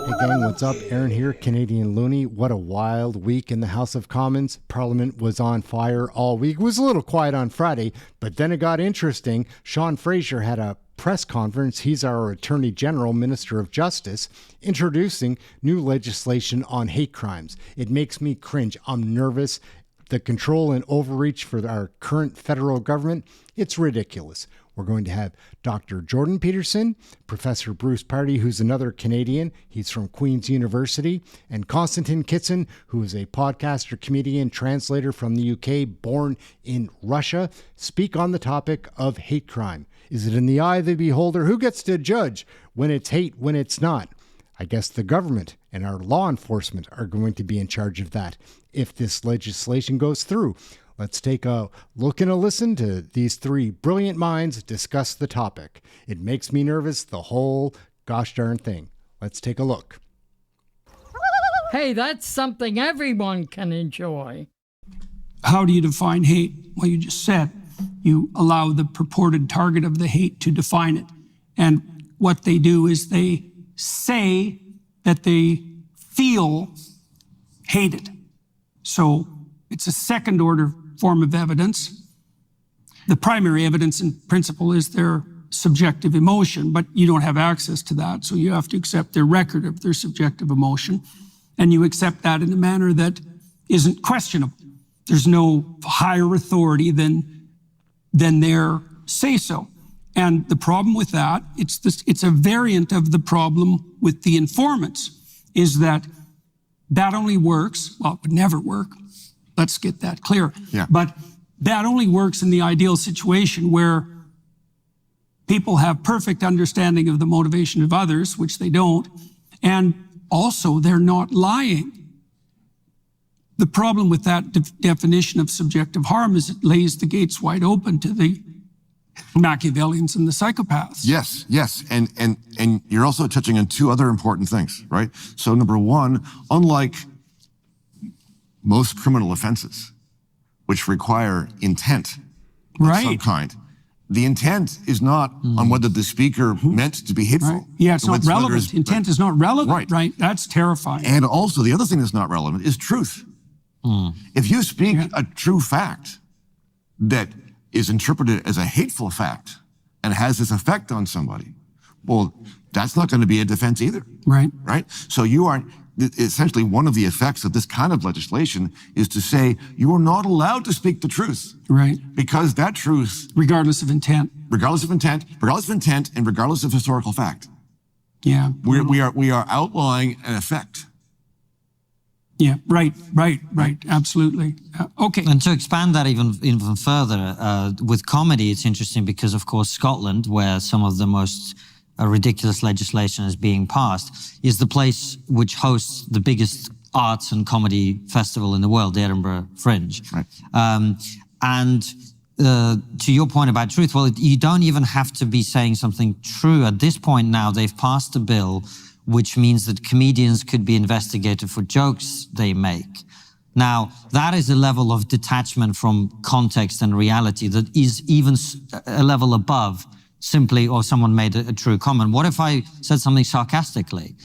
Hey gang, what's up? Aaron here, Canadian Looney. What a wild week in the House of Commons. Parliament was on fire all week. It was a little quiet on Friday, but then it got interesting. Sean Fraser had a press conference. He's our Attorney General, Minister of Justice, introducing new legislation on hate crimes. It makes me cringe. I'm nervous. The control and overreach for our current federal government, it's ridiculous. We're going to have Dr. Jordan Peterson, Professor Bruce Pardy, who's another Canadian. He's from Queen's University, and Konstantin Kitsin, who is a podcaster, comedian, translator from the UK, born in Russia, speak on the topic of hate crime. Is it in the eye of the beholder? Who gets to judge when it's hate, when it's not? I guess the government and our law enforcement are going to be in charge of that if this legislation goes through. Let's take a look and a listen to these three brilliant minds discuss the topic. It makes me nervous, the whole gosh darn thing. Let's take a look. Hey, that's something everyone can enjoy. How do you define hate? Well, you just said you allow the purported target of the hate to define it. And what they do is they say that they feel hated. So it's a second order form of evidence. The primary evidence in principle is their subjective emotion, but you don't have access to that. So you have to accept their record of their subjective emotion. And you accept that in a manner that isn't questionable. There's no higher authority than their say-so. And the problem with that, it's a variant of the problem with the informants, is that only works, well, it would never work. Let's get that clear. Yeah. But that only works in the ideal situation where people have perfect understanding of the motivation of others, which they don't, and also they're not lying. The problem with that definition of subjective harm is it lays the gates wide open to the Machiavellians and the psychopaths. Yes. And you're also touching on two other important things, right? So number one, unlike most criminal offenses, which require intent of some kind, the intent is not on whether the speaker meant to be hateful. Right. Yeah, it's not relevant. Intent is not relevant, right? That's terrifying. And also, the other thing that's not relevant is truth. If you speak a true fact that is interpreted as a hateful fact and has this effect on somebody, well, that's not going to be a defense either. Right. So you are, essentially one of the effects of this kind of legislation is to say you are not allowed to speak the truth. Right. Because that truth, regardless of intent, and regardless of historical fact. Yeah. We are outlawing an effect. Yeah, right, absolutely. Okay. And to expand that even further, with comedy, it's interesting because, of course, Scotland, where some of the most ridiculous legislation is being passed, is the place which hosts the biggest arts and comedy festival in the world, the Edinburgh Fringe. Right. And to your point about truth, well, you don't even have to be saying something true. At this point now, they've passed a bill which means that comedians could be investigated for jokes they make. Now, that is a level of detachment from context and reality that is even a level above simply, or someone made a true comment. What if I said something sarcastically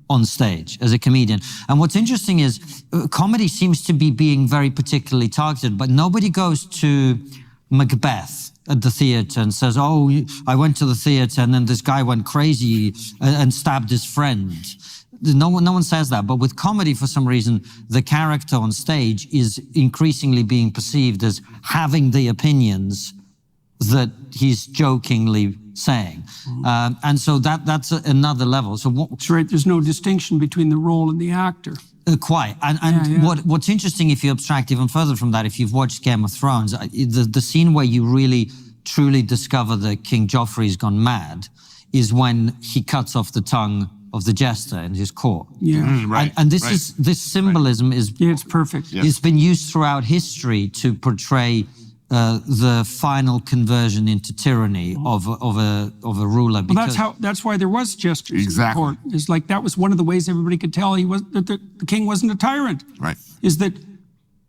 on stage as a comedian? And what's interesting is comedy seems to be being very particularly targeted, but nobody goes to Macbeth at the theatre and says, oh, I went to the theatre and then this guy went crazy and stabbed his friend. No one says that. But with comedy, for some reason, the character on stage is increasingly being perceived as having the opinions that he's jokingly saying. And so that's another level. So that's right. There's no distinction between the role and the actor. Quite. And what's interesting, if you abstract even further from that, if you've watched Game of Thrones, the scene where you really truly discover that King Joffrey's gone mad is when he cuts off the tongue of the jester in his court. Yeah. Right. And this symbolism is... Yeah, it's perfect. Yes. It's been used throughout history to portray the final conversion into tyranny of a ruler. Well, that's why there was gestures. Exactly. In the court. It's like that was one of the ways everybody could tell that the king wasn't a tyrant. Right. Is that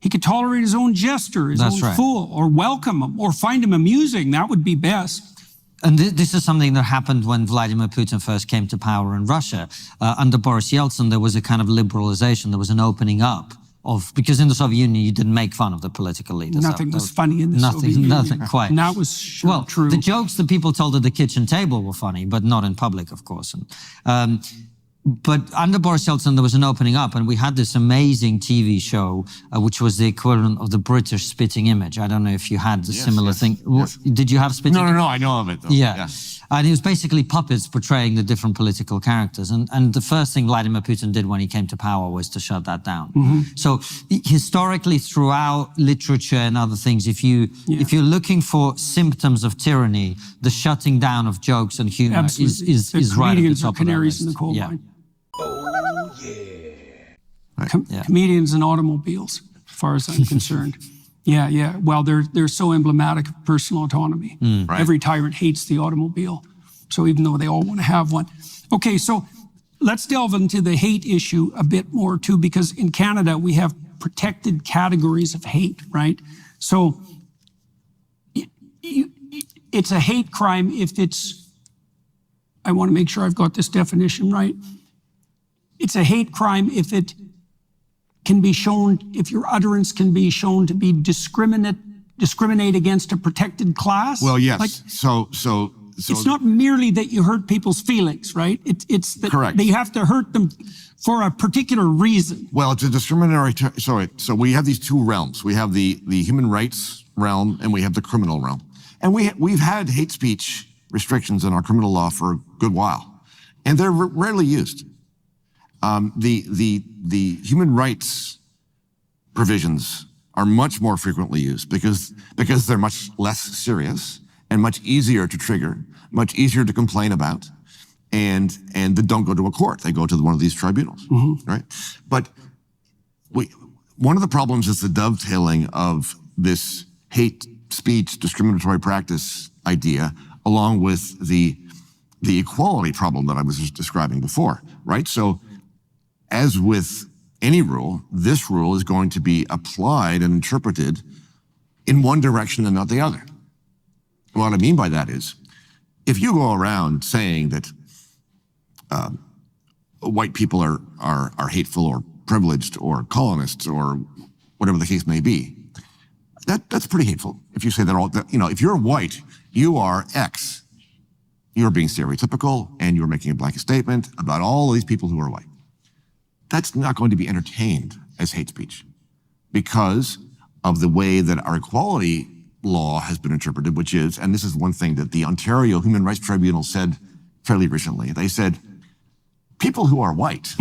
he could tolerate his own jester, his own fool, or welcome him, or find him amusing. That would be best. And this is something that happened when Vladimir Putin first came to power in Russia. Under Boris Yeltsin, there was a kind of liberalization. There was an opening up because in the Soviet Union, you didn't make fun of the political leaders. Nothing was funny in the Soviet Union. Nothing, quite. And that was true. The jokes that people told at the kitchen table were funny, but not in public, of course. But under Boris Yeltsin, there was an opening up, and we had this amazing TV show, which was the equivalent of the British Spitting Image. I don't know if you had the similar thing. Yes. Did you have Spitting Image? No, I know of it, though. Yeah. And it was basically puppets portraying the different political characters. And the first thing Vladimir Putin did when he came to power was to shut that down. So historically, throughout literature and other things, if you're looking for symptoms of tyranny, the shutting down of jokes and humor is right at the top of that canaries list. in the coal mine. Right. Comedians and automobiles, as far as I'm concerned. Yeah. Well, they're so emblematic of personal autonomy. Right. Every tyrant hates the automobile. So even though they all want to have one. Okay, so let's delve into the hate issue a bit more too, because in Canada we have protected categories of hate, right? So it's a hate crime if it's, I want to make sure I've got this definition right. It's a hate crime if it can be shown, if your utterance can be shown to be discriminate against a protected class. Well, yes. Like, So it's not merely that you hurt people's feelings, right? It's that Correct. they have to hurt them for a particular reason. Well, it's a discriminatory. So we have these two realms. We have the human rights realm, and we have the criminal realm. And we've had hate speech restrictions in our criminal law for a good while, and they're rarely used. The human rights provisions are much more frequently used because they're much less serious and much easier to trigger, much easier to complain about, and they don't go to a court. They go to one of these tribunals, right? But one of the problems is the dovetailing of this hate speech discriminatory practice idea along with the equality problem that I was just describing before, right? So as with any rule, this rule is going to be applied and interpreted in one direction and not the other. What I mean by that is, if you go around saying that white people are hateful or privileged or colonists or whatever the case may be, that's pretty hateful. If you say if you're white, you are X. You're being stereotypical and you're making a blanket statement about all these people who are white. That's not going to be entertained as hate speech because of the way that our equality law has been interpreted, which is, and this is one thing that the Ontario Human Rights Tribunal said fairly recently, they said, people who are white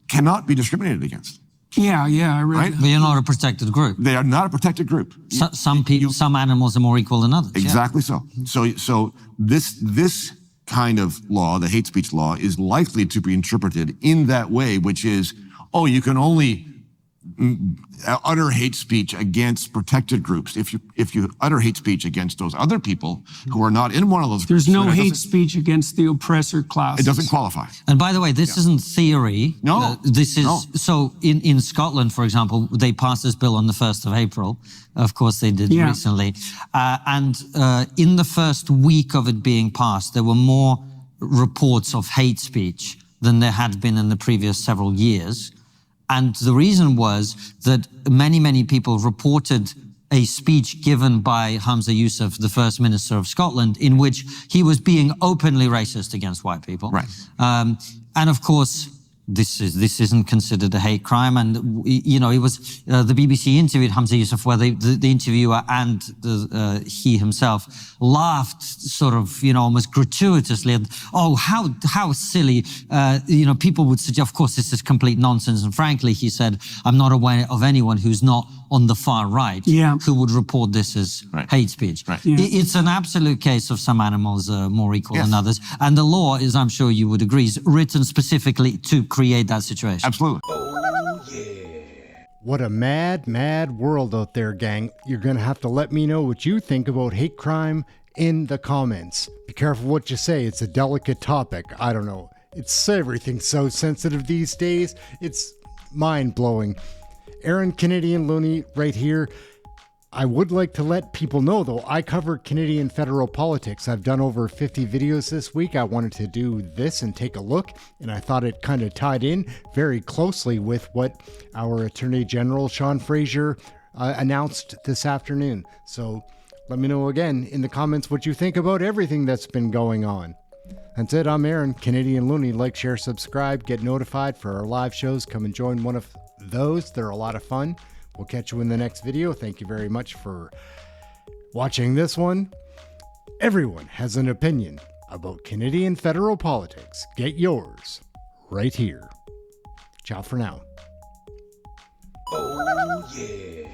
cannot be discriminated against. Yeah, I read Right? that. But you're not a protected group. They are not a protected group. Some animals are more equal than others. Exactly so. So this kind of law, the hate speech law, is likely to be interpreted in that way, which is, you can only utter hate speech against protected groups. If you utter hate speech against those other people who are not in one of those There's groups, no then hate speech against the oppressor class. it doesn't qualify. And by the way, this isn't theory. No. So in Scotland, for example, they passed this bill on the 1st of April. Of course, they did recently. And in the first week of it being passed, there were more reports of hate speech than there had been in the previous several years. And the reason was that many people reported a speech given by Hamza Yousaf, the First Minister of Scotland, in which he was being openly racist against white people. Right. And of course, this isn't considered a hate crime. And, it was the BBC interviewed Hamza Yousaf, where the interviewer and he himself laughed sort of, almost gratuitously. And, how silly, people would suggest, of course, this is complete nonsense. And frankly, he said, I'm not aware of anyone who's not on the far right who would report this as hate speech. Right. Yeah. It's an absolute case of some animals are more equal than others. And the law is, I'm sure you would agree, is written specifically to create that situation. Absolutely. What a mad world out there, gang. You're going to have to let me know what you think about hate crime in the comments. Be careful what you say. It's a delicate topic. I don't know. Everything's so sensitive these days. It's mind-blowing. Aaron Canadian Looney right here. I would like to let people know, though, I cover Canadian federal politics. I've done over 50 videos this week. I wanted to do this and take a look, and I thought it kind of tied in very closely with what our Attorney General, Sean Fraser, announced this afternoon. So let me know again in the comments what you think about everything that's been going on. That's it. I'm Aaron, Canadian Looney. Like, share, subscribe, get notified for our live shows. Come and join one of those. They're a lot of fun. We'll catch you in the next video. Thank you very much for watching this one. Everyone has an opinion about Canadian federal politics. Get yours right here. Ciao for now. Oh, yeah.